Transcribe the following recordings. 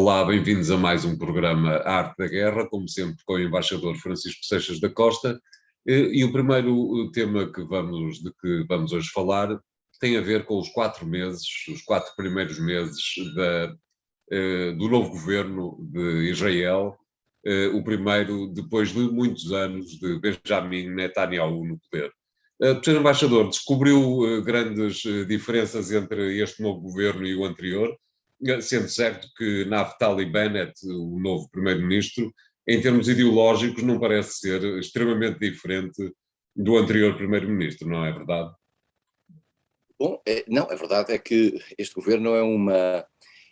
Olá, bem-vindos a mais um programa A Arte da Guerra, como sempre com o embaixador Francisco Seixas da Costa. E o primeiro tema de que vamos hoje falar tem a ver com os 4 meses, os 4 primeiros meses do novo governo de Israel, o primeiro depois de muitos anos de Benjamin Netanyahu no poder. Sr. Embaixador, descobriu grandes diferenças entre este novo governo e o anterior, sendo certo que Naftali Bennett, o novo primeiro-ministro, em termos ideológicos, não parece ser extremamente diferente do anterior primeiro-ministro, não é verdade? Bom, não, a verdade é que este governo eu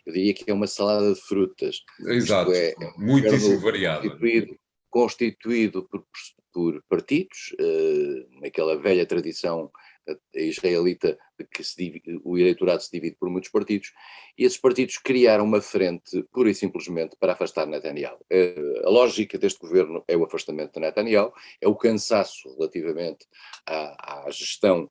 diria que é uma salada de frutas. Exato, Isto é um muitíssimo governo variado. constituído por partidos, naquela velha tradição israelita de que o eleitorado se divide por muitos partidos, e esses partidos criaram uma frente pura e simplesmente para afastar Netanyahu. A lógica deste governo é o afastamento de Netanyahu, é o cansaço relativamente à gestão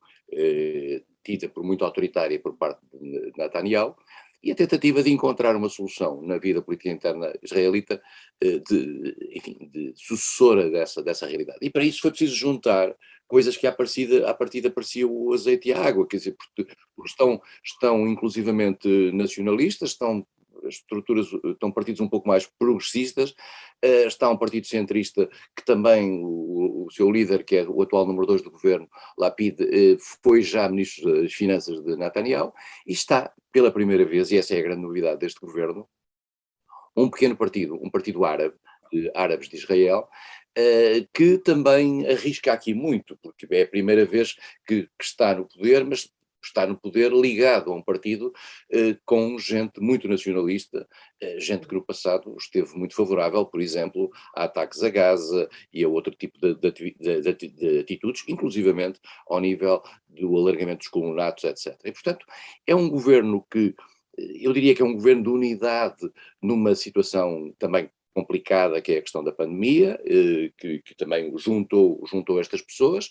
tida por muito autoritária por parte de Netanyahu, e a tentativa de encontrar uma solução na vida política interna israelita, de sucessora dessa realidade. E para isso foi preciso juntar coisas que à partida pareciam o azeite e a água, quer dizer, porque estão inclusivamente nacionalistas, estão partidos um pouco mais progressistas, está um partido centrista que também o seu líder, que é o atual número 2 do governo, Lapid, foi já ministro das Finanças de Netanyahu, e está pela primeira vez, e essa é a grande novidade deste governo, um pequeno partido, um partido árabe, de árabes de Israel, que também arrisca aqui muito, porque é a primeira vez que está no poder, mas está no poder ligado a um partido com gente muito nacionalista, gente que no passado esteve muito favorável, por exemplo, a ataques a Gaza e a outro tipo de atitudes, inclusivamente ao nível do alargamento dos colonatos, etc. E, portanto, é um governo que, eu diria que é um governo de unidade numa situação também complicada, que é a questão da pandemia, que também juntou estas pessoas,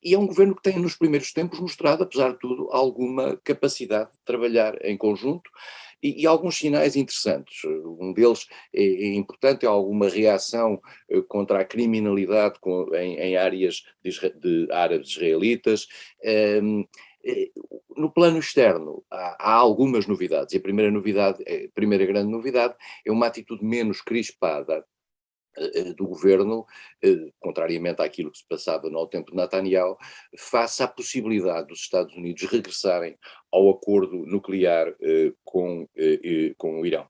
e é um governo que tem nos primeiros tempos mostrado, apesar de tudo, alguma capacidade de trabalhar em conjunto e alguns sinais interessantes. Um deles é importante, é alguma reação contra a criminalidade em áreas de árabes israelitas. No plano externo há algumas novidades, e a primeira grande novidade é uma atitude menos crispada do governo, contrariamente àquilo que se passava no tempo de Netanyahu, face à possibilidade dos Estados Unidos regressarem ao acordo nuclear com o Irão.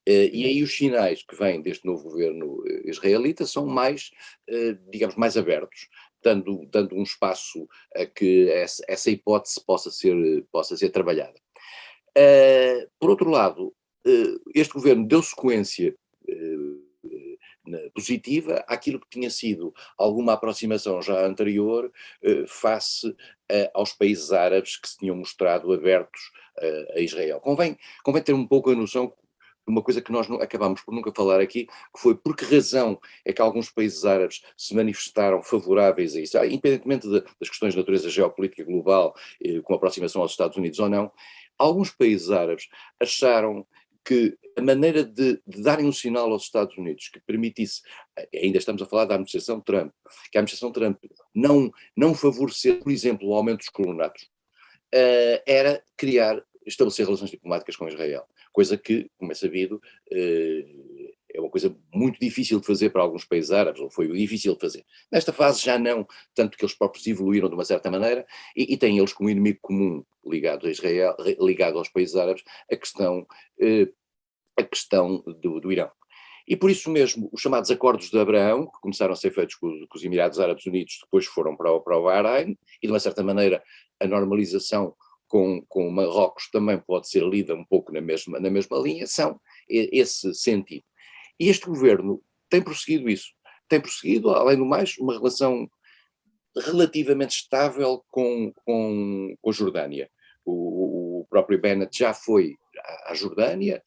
E aí os sinais que vêm deste novo governo israelita são mais, digamos, mais abertos, dando um espaço a que essa hipótese possa ser trabalhada. Por outro lado, este governo deu sequência positiva àquilo que tinha sido alguma aproximação já anterior face aos países árabes que se tinham mostrado abertos a Israel. Convém ter um pouco a noção de uma coisa que nós acabámos por nunca falar aqui, que foi por que razão é que alguns países árabes se manifestaram favoráveis a isso, independentemente das questões de natureza geopolítica global, com aproximação aos Estados Unidos ou não. Alguns países árabes acharam que a maneira de darem um sinal aos Estados Unidos que permitisse, ainda estamos a falar da administração Trump, que a administração Trump não favorecer, por exemplo, o aumento dos colonatos, era estabelecer relações diplomáticas com Israel, coisa que, como é sabido, é uma coisa muito difícil de fazer para alguns países árabes, ou foi difícil de fazer. Nesta fase já não, tanto que eles próprios evoluíram de uma certa maneira, e têm eles como inimigo comum ligado a Israel, ligado aos países árabes, a questão do Irão. E por isso mesmo, os chamados Acordos de Abraão, que começaram a ser feitos com os Emirados Árabes Unidos, depois foram para o Bahrein, e de uma certa maneira a normalização com Marrocos também pode ser lida um pouco na mesma linha, são esse sentido. E este governo tem prosseguido isso. Tem prosseguido, além do mais, uma relação relativamente estável com a Jordânia. O próprio Bennett já foi à Jordânia,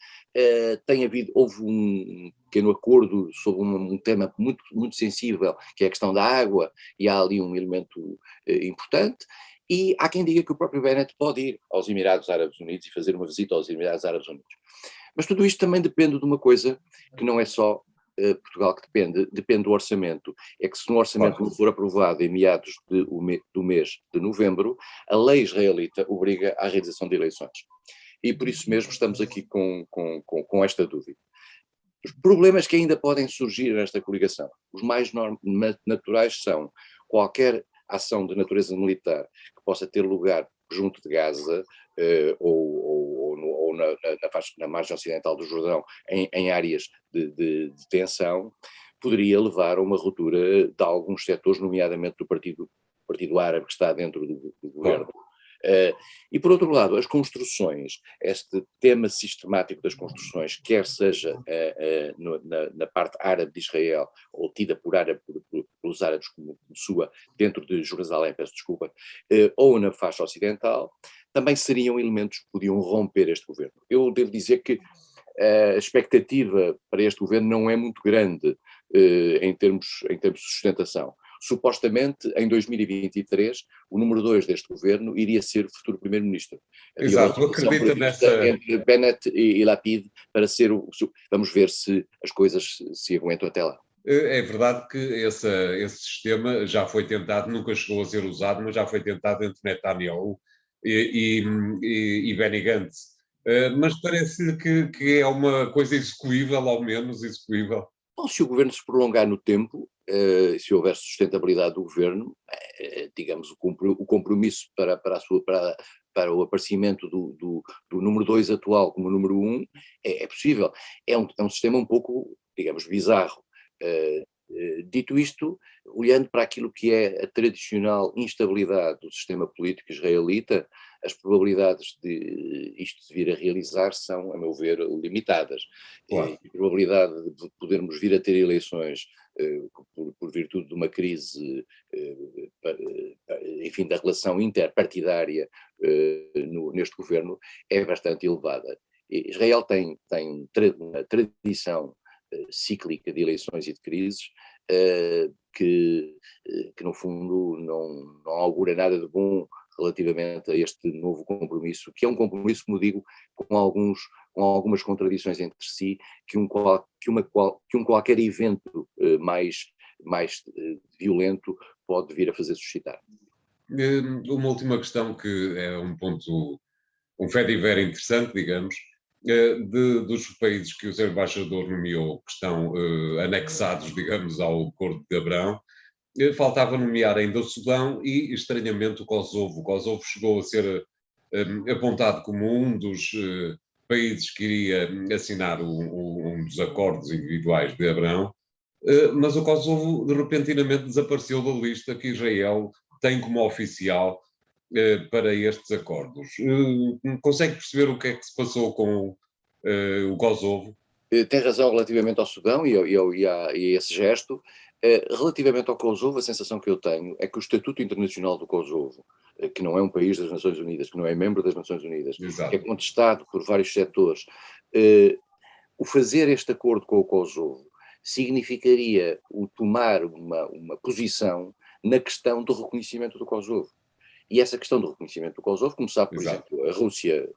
houve um pequeno acordo sobre um tema muito, muito sensível, que é a questão da água, e há ali um elemento importante, e há quem diga que o próprio Bennett pode ir aos Emirados Árabes Unidos e fazer uma visita aos Emirados Árabes Unidos. Mas tudo isto também depende de uma coisa que não é só Portugal que depende do orçamento. É que se um orçamento não for aprovado em meados do mês de novembro, a lei israelita obriga à realização de eleições. E por isso mesmo estamos aqui com esta dúvida. Os problemas que ainda podem surgir nesta coligação, os mais naturais são qualquer ação de natureza militar que possa ter lugar junto de Gaza ou na margem ocidental do Jordão, em áreas de tensão, poderia levar a uma ruptura de alguns setores, nomeadamente do Partido Árabe que está dentro do governo. E por outro lado, as construções, este tema sistemático das construções, quer seja na parte árabe de Israel, ou tida pelos árabes como sua, dentro de Jerusalém, peço desculpa, ou na faixa ocidental, também seriam elementos que podiam romper este governo. Eu devo dizer que a expectativa para este governo não é muito grande em termos de sustentação. Supostamente, em 2023, o número 2 deste governo iria ser o futuro primeiro-ministro. Exato, acredita nessa... Entre Bennett e Lapid para ser Vamos ver se as coisas se aguentam até lá. É verdade que esse sistema já foi tentado, nunca chegou a ser usado, mas já foi tentado entre Netanyahu e Benny Gantz. Mas parece que é uma coisa execuível, ao menos execuível. Bom, se o governo se prolongar no tempo, se houver sustentabilidade do governo, digamos, o compromisso para o aparecimento do número 2 atual como número 1 é possível. É um sistema um pouco, digamos, bizarro. Dito isto, olhando para aquilo que é a tradicional instabilidade do sistema político israelita, as probabilidades de isto se vir a realizar são, a meu ver, limitadas. Claro. A probabilidade de podermos vir a ter eleições por virtude de uma crise, enfim, da relação interpartidária neste governo é bastante elevada. Israel tem uma tradição cíclica de eleições e de crises, que no fundo não augura nada de bom relativamente a este novo compromisso, que é um compromisso, como digo, com algumas contradições entre si, que um qualquer evento mais violento pode vir a fazer suscitar. Uma última questão que é um fait divers interessante, digamos, dos países que o Sr. Embaixador nomeou, que estão anexados, digamos, ao Acordo de Abrão, faltava nomear ainda o Sudão e, estranhamente, o Kosovo. O Kosovo chegou a ser apontado como um dos países que iria assinar um dos acordos individuais de Abrão, mas o Kosovo, repentinamente, desapareceu da lista que Israel tem como oficial para estes acordos. Consegue perceber o que é que se passou com o Kosovo? Tem razão relativamente ao Sudão e a esse gesto. Relativamente ao Kosovo, a sensação que eu tenho é que o Estatuto Internacional do Kosovo, que não é um país das Nações Unidas, que não é membro das Nações Unidas, Exato. que é contestado por vários setores, o fazer este acordo com o Kosovo significaria o tomar uma posição na questão do reconhecimento do Kosovo. E essa questão do reconhecimento do Kosovo, como sabe, por Exato. exemplo, a Rússia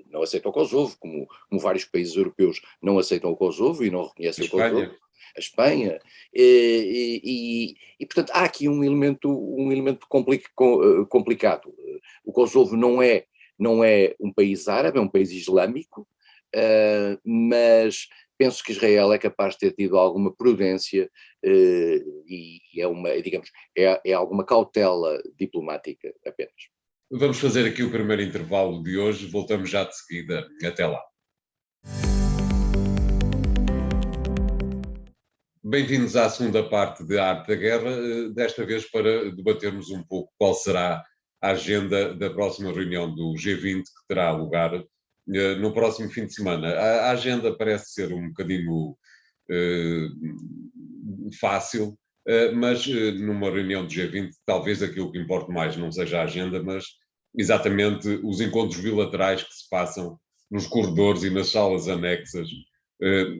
não aceita o Kosovo, como vários países europeus não aceitam o Kosovo e não reconhecem o Kosovo. A Espanha, e portanto há aqui um elemento complicado. O Kosovo não é um país árabe, é um país islâmico, mas penso que Israel é capaz de ter tido alguma prudência e é alguma cautela diplomática apenas. Vamos fazer aqui o primeiro intervalo de hoje, voltamos já de seguida. Até lá. Bem-vindos à segunda parte de Arte da Guerra, desta vez para debatermos um pouco qual será a agenda da próxima reunião do G20 que terá lugar no próximo fim de semana. A agenda parece ser um bocadinho fácil, mas numa reunião do G20 talvez aquilo que importe mais não seja a agenda, mas exatamente os encontros bilaterais que se passam nos corredores e nas salas anexas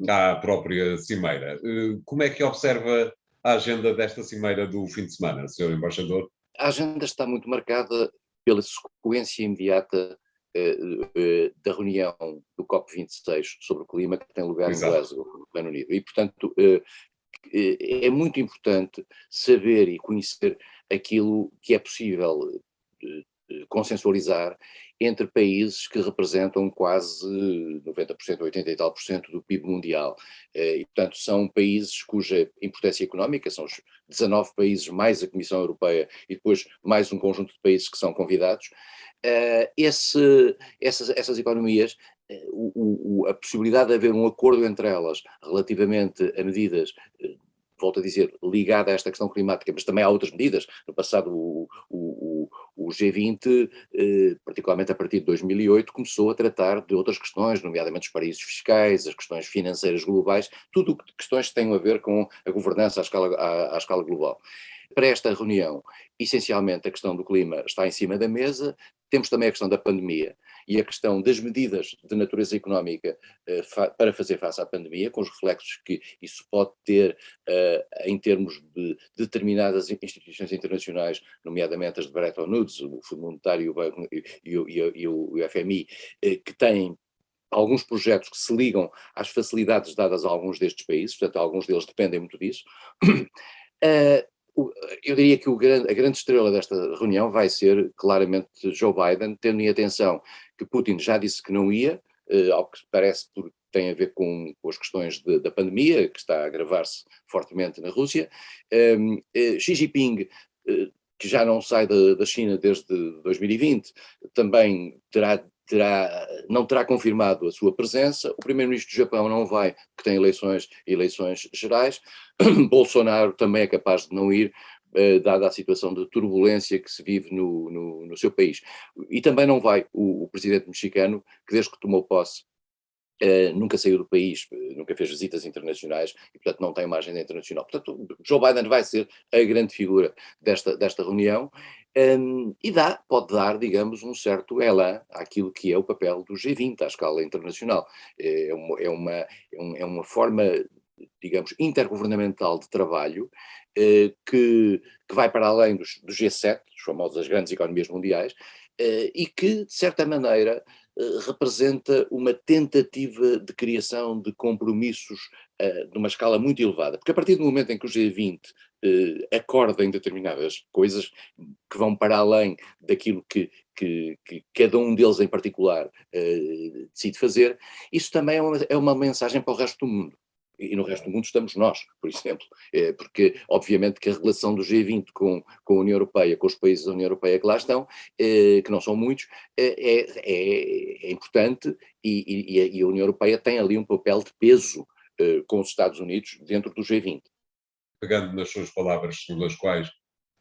à própria cimeira. Como é que observa a agenda desta cimeira do fim de semana, Sr. Embaixador? A agenda está muito marcada pela sequência imediata da reunião do COP26 sobre o clima que tem lugar em Exato. Glasgow, no Reino Unido. E, portanto, é muito importante saber e conhecer aquilo que é possível consensualizar entre países que representam quase 90%, 80 e tal por cento do PIB mundial. E, portanto, são países cuja importância económica, são os 19 países mais a Comissão Europeia e depois mais um conjunto de países que são convidados. Essas economias, a possibilidade de haver um acordo entre elas relativamente a medidas, volto a dizer, ligada a esta questão climática, mas também há outras medidas. No passado, o G20, particularmente a partir de 2008, começou a tratar de outras questões, nomeadamente os paraísos fiscais, as questões financeiras globais, tudo questões que têm a ver com a governança à escala global. Para esta reunião, essencialmente a questão do clima está em cima da mesa, temos também a questão da pandemia e a questão das medidas de natureza económica para fazer face à pandemia, com os reflexos que isso pode ter em termos de determinadas instituições internacionais, nomeadamente as de Bretton Woods, o Fundo Monetário e o FMI, que têm alguns projetos que se ligam às facilidades dadas a alguns destes países, portanto alguns deles dependem muito disso. Eu diria que a grande estrela desta reunião vai ser claramente Joe Biden, tendo em atenção que Putin já disse que não ia, ao que parece porque tem a ver com as questões da pandemia, que está a agravar-se fortemente na Rússia. Xi Jinping, que já não sai da China desde 2020, também não terá confirmado a sua presença. O primeiro-ministro do Japão não vai, porque tem eleições gerais. Bolsonaro também é capaz de não ir, dada a situação de turbulência que se vive no seu país. E também não vai o presidente mexicano, que desde que tomou posse nunca saiu do país, nunca fez visitas internacionais e, portanto, não tem uma agenda internacional. Portanto, Joe Biden vai ser a grande figura desta reunião e pode dar, digamos, um certo elan àquilo que é o papel do G20 à escala internacional. É uma forma, digamos, intergovernamental de trabalho que vai para além do G7, os famosos as grandes economias mundiais, e que, de certa maneira, representa uma tentativa de criação de compromissos de uma escala muito elevada, porque a partir do momento em que o G20 acorda em determinadas coisas que vão para além daquilo que cada um deles em particular decide fazer, isso também é uma mensagem para o resto do mundo. E no resto do mundo estamos nós, por exemplo, porque obviamente que a relação do G20 com a União Europeia, com os países da União Europeia que lá estão, que não são muitos, é importante e a União Europeia tem ali um papel de peso com os Estados Unidos dentro do G20. Pegando nas suas palavras, segundo as quais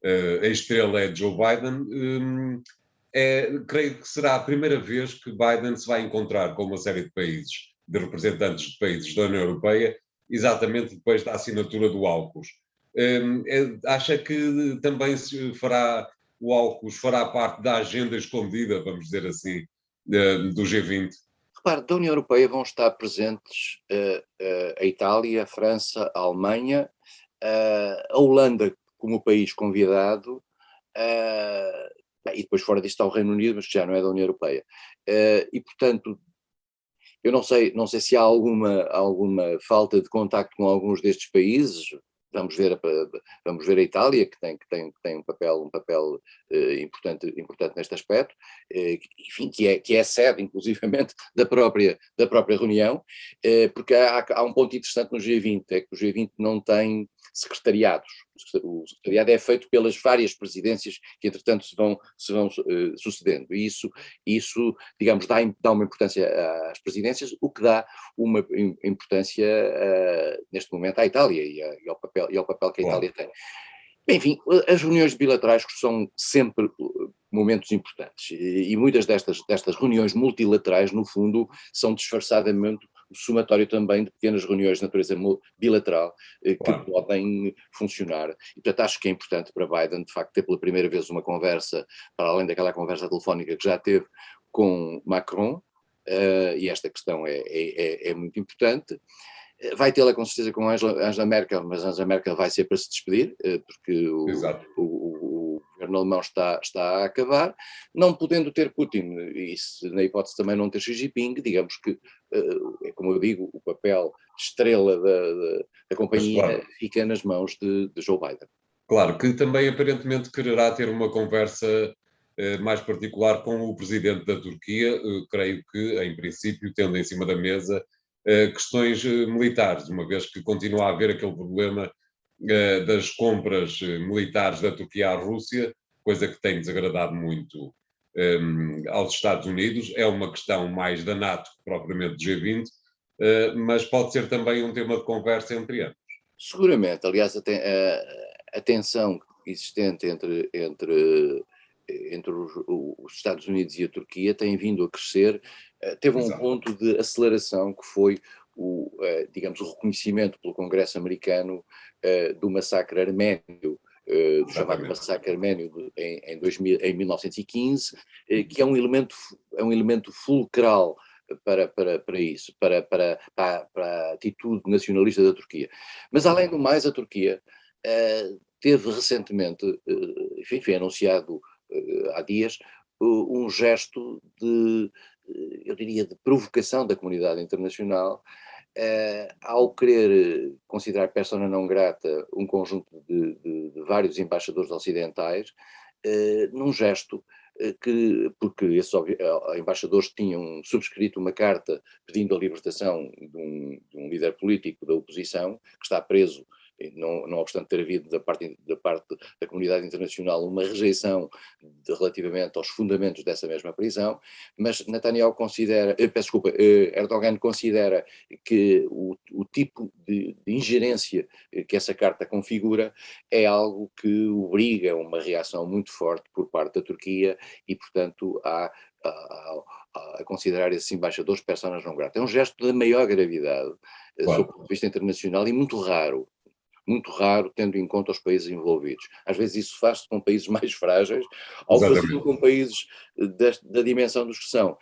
a estrela é Joe Biden, creio que será a primeira vez que Biden se vai encontrar com uma série de países, de representantes de países da União Europeia, exatamente depois da assinatura do AUKUS. Acha que também o AUKUS fará parte da agenda escondida, vamos dizer assim, do G20? Repare, da União Europeia vão estar presentes a Itália, a França, a Alemanha, a Holanda como país convidado, e depois fora disso está o Reino Unido, mas que já não é da União Europeia. E, portanto, eu não sei se há alguma falta de contacto com alguns destes países. Vamos ver a Itália, que tem um papel importante neste aspecto, enfim, que é sede, inclusivamente, da própria reunião, porque há um ponto interessante no G20, é que o G20 não tem secretariados. O secretariado é feito pelas várias presidências que, entretanto, se vão sucedendo. E isso, digamos, dá uma importância às presidências, o que dá uma importância, neste momento, à Itália e ao papel que a Itália tem. Enfim, as reuniões bilaterais são sempre momentos importantes e muitas destas reuniões multilaterais, no fundo, são disfarçadamente o somatório também de pequenas reuniões de natureza bilateral que podem funcionar. E, portanto, acho que é importante para Biden, de facto, ter pela primeira vez uma conversa, para além daquela conversa telefónica que já teve com Macron, e esta questão é muito importante. Vai tê-la com certeza com Angela Merkel, mas Angela Merkel vai ser para se despedir, porque o governo governo alemão está a acabar, não podendo ter Putin, e na hipótese também não ter Xi Jinping, digamos que, é como eu digo, o papel de estrela da Mas companhia claro, fica nas mãos de Joe Biden. claro que também aparentemente quererá ter uma conversa mais particular com o presidente da Turquia, creio que, em princípio, tendo em cima da mesa questões militares, uma vez que continua a haver aquele problema das compras militares da Turquia à Rússia, coisa que tem desagradado muito aos Estados Unidos. É uma questão mais da NATO que propriamente do G20, mas pode ser também um tema de conversa entre ambos. Seguramente, aliás, a tensão existente entre os Estados Unidos e a Turquia tem vindo a crescer, teve um Exato, ponto de aceleração que foi digamos, o reconhecimento pelo Congresso americano do massacre arménio, do chamado exatamente. massacre arménio em 1915, que é um elemento fulcral para isso, para a atitude nacionalista da Turquia. Mas, além do mais, a Turquia teve recentemente, enfim, foi anunciado há dias, um gesto eu diria, de provocação da comunidade internacional, ao querer considerar persona não grata um conjunto de vários embaixadores ocidentais, num gesto porque esses embaixadores tinham subscrito uma carta pedindo a libertação de um líder político da oposição, que está preso, não obstante ter havido da parte da comunidade internacional uma rejeição relativamente aos fundamentos dessa mesma prisão, mas Netanyahu considera, peço desculpa, Erdogan considera que o tipo de ingerência que essa carta configura é algo que obriga a uma reação muito forte por parte da Turquia e, portanto, a considerar esses embaixadores personas não gratas. É um gesto da maior gravidade, sob o Claro, ponto de vista internacional, e muito raro, tendo em conta os países envolvidos. Às vezes isso faz-se com países mais frágeis, ao fazê-lo exatamente. com países da dimensão dos que são.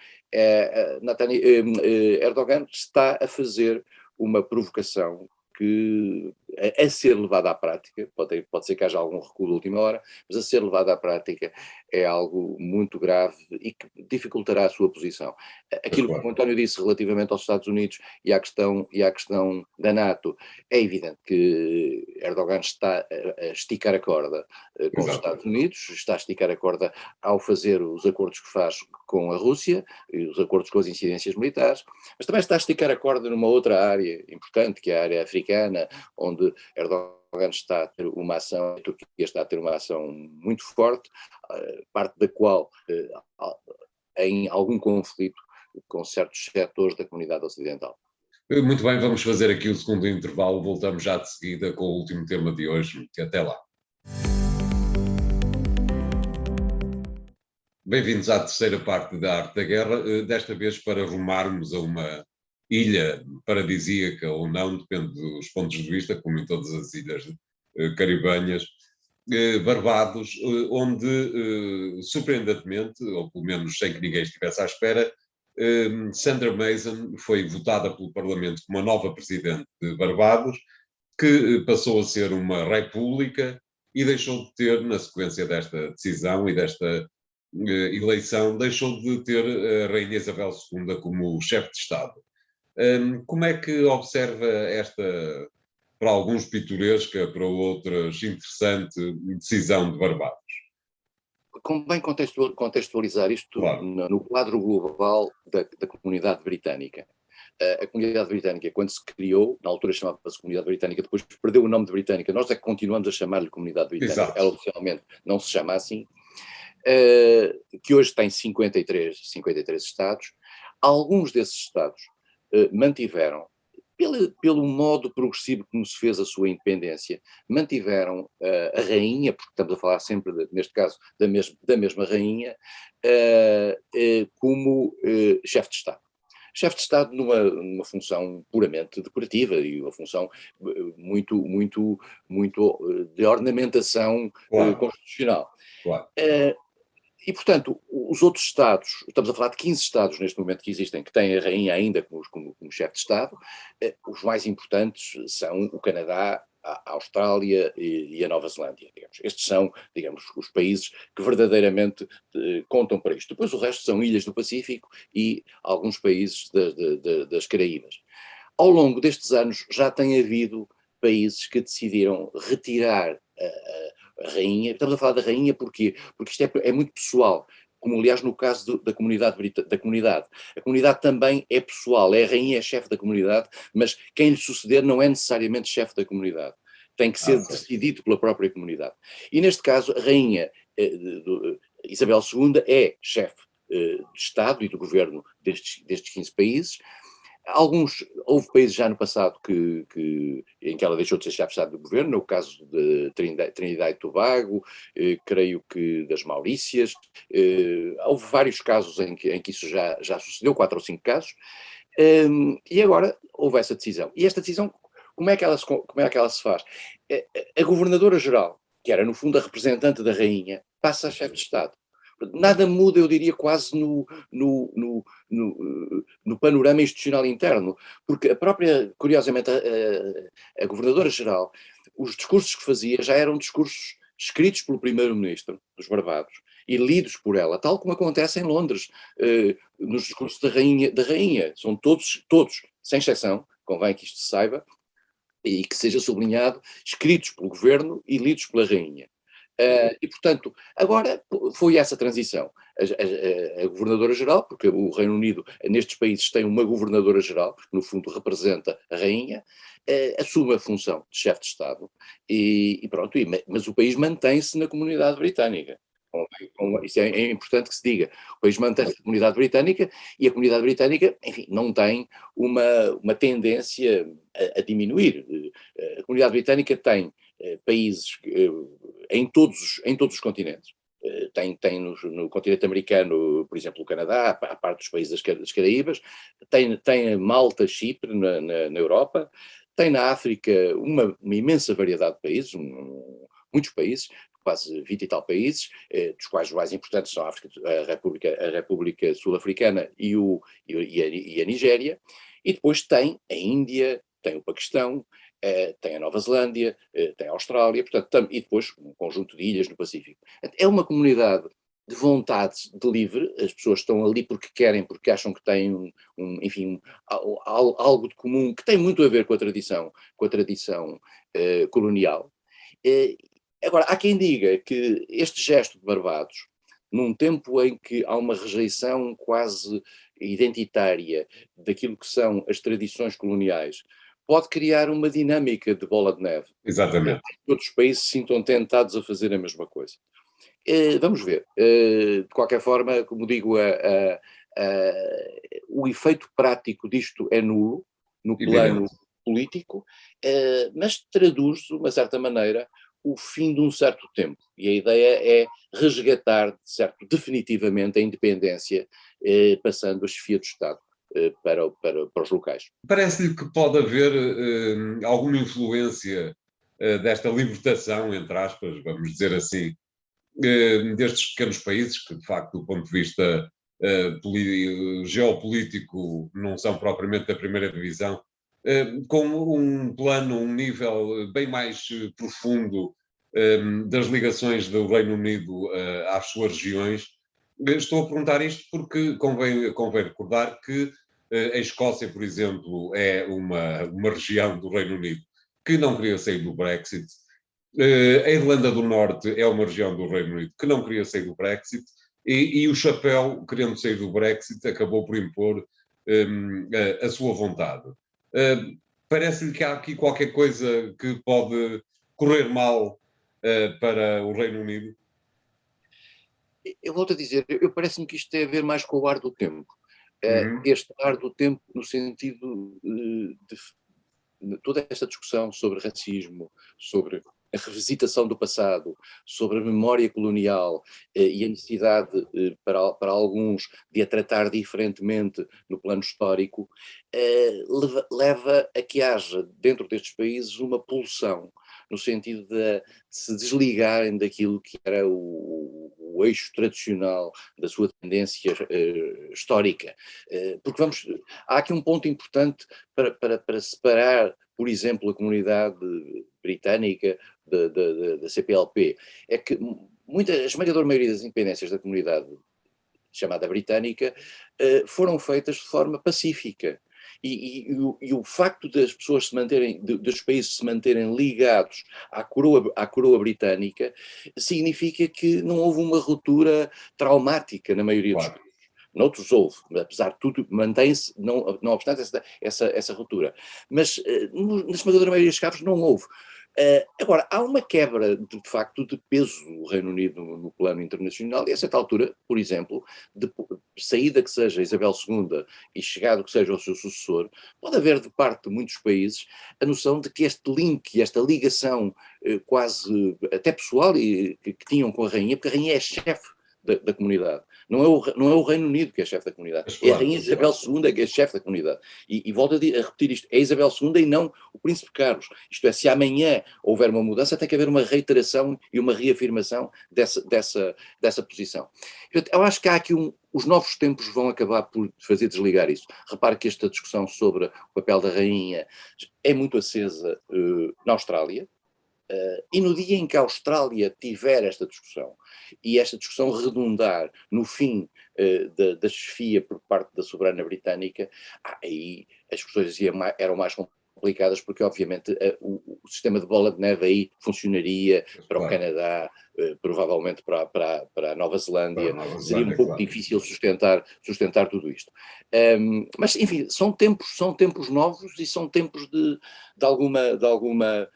Erdogan está a fazer uma provocação que, a ser levada à prática, pode ser que haja algum recuo de última hora, mas a ser levada à prática é algo muito grave e que dificultará a sua posição. Mas Aquilo que claro, o António disse relativamente aos Estados Unidos e à questão da NATO, é evidente que Erdogan está a esticar a corda com os exato. Estados Unidos, está a esticar a corda ao fazer os acordos que faz com a Rússia, e os acordos com as incidências militares, mas também está a esticar a corda numa outra área importante, que é a área africana, onde Erdogan está a ter uma ação, a Turquia está a ter uma ação muito forte, parte da qual em algum conflito com certos setores da comunidade ocidental. Muito bem, vamos fazer aqui o segundo intervalo. Voltamos já de seguida com o último tema de hoje. Até lá. Bem-vindos à terceira parte da Arte da Guerra, desta vez para rumarmos a uma ilha paradisíaca ou não, depende dos pontos de vista, como em todas as ilhas caribenhas, Barbados, onde, surpreendentemente, ou pelo menos sem que ninguém estivesse à espera, Sandra Mason foi votada pelo Parlamento como a nova presidente de Barbados, que passou a ser uma república e deixou de ter, na sequência desta decisão e desta eleição, deixou de ter a Rainha Isabel II como chefe de Estado. Como é que observa esta, para alguns pitoresca, para outros interessante, decisão de Barbados? Convém contextualizar isto Claro, no quadro global da comunidade britânica. A comunidade britânica, quando se criou, na altura chamava-se Comunidade Britânica, depois perdeu o nome de Britânica, nós é que continuamos a chamar-lhe Comunidade Britânica, exato. ela oficialmente não se chama assim, que hoje tem 53 estados. Alguns desses estados mantiveram, pelo modo progressivo como se fez a sua independência, mantiveram a rainha, porque estamos a falar sempre, neste caso, da mesma rainha, como chefe de Estado. Chefe de Estado numa função puramente decorativa e uma função muito de ornamentação Claro, constitucional. claro. E, portanto, os outros Estados, estamos a falar de 15 Estados neste momento que existem, que têm a rainha ainda como chefe de Estado, os mais importantes são o Canadá, a Austrália e a Nova Zelândia, digamos. Estes são, digamos, os países que verdadeiramente contam para isto. Depois o resto são ilhas do Pacífico e alguns países das Caraíbas. Ao longo destes anos já tem havido países que decidiram retirar a rainha. Estamos a falar da rainha porquê? Porque isto é muito pessoal, como aliás no caso da comunidade. A comunidade também é pessoal, a rainha é chefe da comunidade, mas quem lhe suceder não é necessariamente chefe da comunidade. Tem que ser decidido pela própria comunidade. E neste caso a rainha Isabel II é chefe de Estado e do governo destes 15 países. Houve países já no passado em que ela deixou de ser chefe de Estado do governo, no caso de Trinidad e Tobago, creio que das Maurícias, houve vários casos em que isso já sucedeu, 4 ou 5 casos, e agora houve essa decisão. E esta decisão, como é que ela se faz? A governadora-geral, que era no fundo a representante da rainha, passa a chefe de Estado. Nada muda, eu diria, quase no panorama institucional interno, porque curiosamente, a governadora-geral, os discursos que fazia já eram discursos escritos pelo primeiro-ministro dos Barbados e lidos por ela, tal como acontece em Londres, nos discursos da rainha. São todos, sem exceção, convém que isto se saiba, e que seja sublinhado, escritos pelo governo e lidos pela rainha. E, portanto, agora foi essa transição. A governadora-geral, porque o Reino Unido, nestes países, tem uma governadora-geral, que no fundo representa a rainha, assume a função de chefe de Estado, e pronto, mas o país mantém-se na comunidade britânica. Isso é importante que se diga. O país mantém-se na comunidade britânica e a comunidade britânica, enfim, não tem uma tendência a diminuir. A comunidade britânica tem países em todos os continentes. Tem no continente americano, por exemplo, o Canadá, a parte dos países das Caraíbas, tem Malta, Chipre na Europa, tem na África uma imensa variedade de países, muitos países, quase 20 e tal países, dos quais os mais importantes são a República Sul-Africana e a Nigéria, e depois tem a Índia, tem o Paquistão, tem a Nova Zelândia, tem a Austrália, portanto, e depois um conjunto de ilhas no Pacífico. É uma comunidade de vontade de livre, as pessoas estão ali porque querem, porque acham que têm enfim, algo de comum, que tem muito a ver com a tradição colonial. Agora, há quem diga que este gesto de Barbados, num tempo em que há uma rejeição quase identitária daquilo que são as tradições coloniais, pode criar uma dinâmica de bola de neve. Exatamente. Que outros países se sintam tentados a fazer a mesma coisa. Vamos ver. De qualquer forma, como digo, o efeito prático disto é nulo, no plano político, mas traduz, de uma certa maneira, o fim de um certo tempo. E a ideia é resgatar, definitivamente, a independência, passando a chefia do Estado para os locais. Parece-lhe que pode haver alguma influência desta libertação, entre aspas, vamos dizer assim, destes pequenos países, que de facto, do ponto de vista geopolítico, não são propriamente da primeira divisão, com um plano, um nível bem mais profundo das ligações do Reino Unido às suas regiões. Estou a perguntar isto porque convém recordar que a Escócia, por exemplo, é uma região do Reino Unido que não queria sair do Brexit. A Irlanda do Norte é uma região do Reino Unido que não queria sair do Brexit, e o chapéu, querendo sair do Brexit, acabou por impor a sua vontade. Parece-lhe que há aqui qualquer coisa que pode correr mal para o Reino Unido? Eu volto a dizer, parece-me que isto tem a ver mais com o ar do tempo. Este ar do tempo no sentido de toda esta discussão sobre racismo, sobre a revisitação do passado, sobre a memória colonial e a necessidade para alguns de a tratar diferentemente no plano histórico, leva a que haja dentro destes países uma pulsão, no sentido de se desligarem daquilo que era o eixo tradicional da sua tendência histórica. Porque há aqui um ponto importante para separar, por exemplo, a comunidade britânica, da CPLP, é que a esmagadora maioria das independências da comunidade chamada britânica foram feitas de forma pacífica. E o facto das pessoas se manterem, dos países se manterem ligados à coroa britânica, significa que não houve uma ruptura traumática na maioria dos Claro. países. Noutros houve, mapesar de tudo, mantém-se, não obstante essa ruptura. Mas na esmagadora maioria dos casos não houve. Agora, há uma quebra, de facto, de peso do Reino Unido no plano internacional, e a certa altura, por exemplo, de saída que seja Isabel II e chegado que seja o seu sucessor, pode haver de parte de muitos países a noção de que este link, esta ligação quase até pessoal que tinham com a rainha, porque a rainha é chefe da comunidade. Não é o Reino Unido que é chefe da comunidade, Mas é a claro, rainha Isabel II que é chefe da comunidade. E volto a repetir isto, é Isabel II e não o Príncipe Carlos. Isto é, se amanhã houver uma mudança, tem que haver uma reiteração e uma reafirmação dessa posição. Portanto, eu acho que há aqui os novos tempos vão acabar por fazer desligar isso. Repare que esta discussão sobre o papel da rainha é muito acesa na Austrália. E no dia em que a Austrália tiver esta discussão, e esta discussão redundar no fim da chefia por parte da soberana britânica, aí as coisas eram mais complicadas, porque obviamente o sistema de bola de neve aí funcionaria para o claro. Canadá, provavelmente para a Nova Zelândia, Para a Nova seria um Zelândia, pouco claro. difícil sustentar tudo isto. Mas enfim, são tempos novos e são tempos de alguma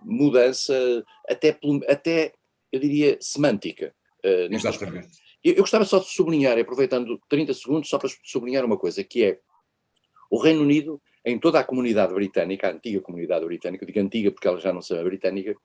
mudança, até eu diria semântica, neste aspecto. Exatamente. Eu gostava só de sublinhar, aproveitando 30 segundos, só para sublinhar uma coisa, que é o Reino Unido, em toda a comunidade britânica, a antiga comunidade britânica, eu digo antiga porque ela já não se chama britânica,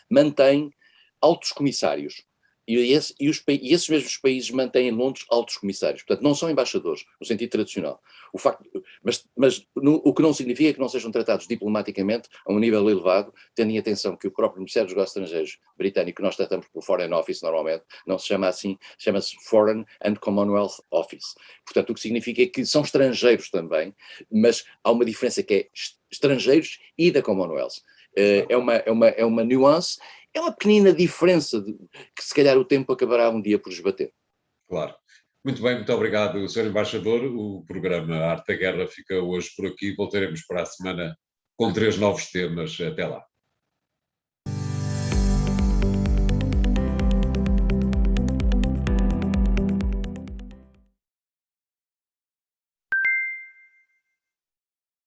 mantém altos comissários. E esses mesmos países mantêm em Londres altos comissários. Portanto, não são embaixadores, no sentido tradicional. O que não significa que não sejam tratados diplomaticamente a um nível elevado, tendo em atenção que o próprio Ministério dos Negócios Estrangeiros britânico, que nós tratamos por Foreign Office normalmente, não se chama assim, chama-se Foreign and Commonwealth Office. Portanto, o que significa que são estrangeiros também, mas há uma diferença que é estrangeiros e da Commonwealth. É uma nuance, é uma pequenina diferença que se calhar o tempo acabará um dia por esbater. Claro. Muito bem, muito obrigado, Sr. Embaixador. O programa Arte da Guerra fica hoje por aqui. Voltaremos para a semana com 3 novos temas. Até lá.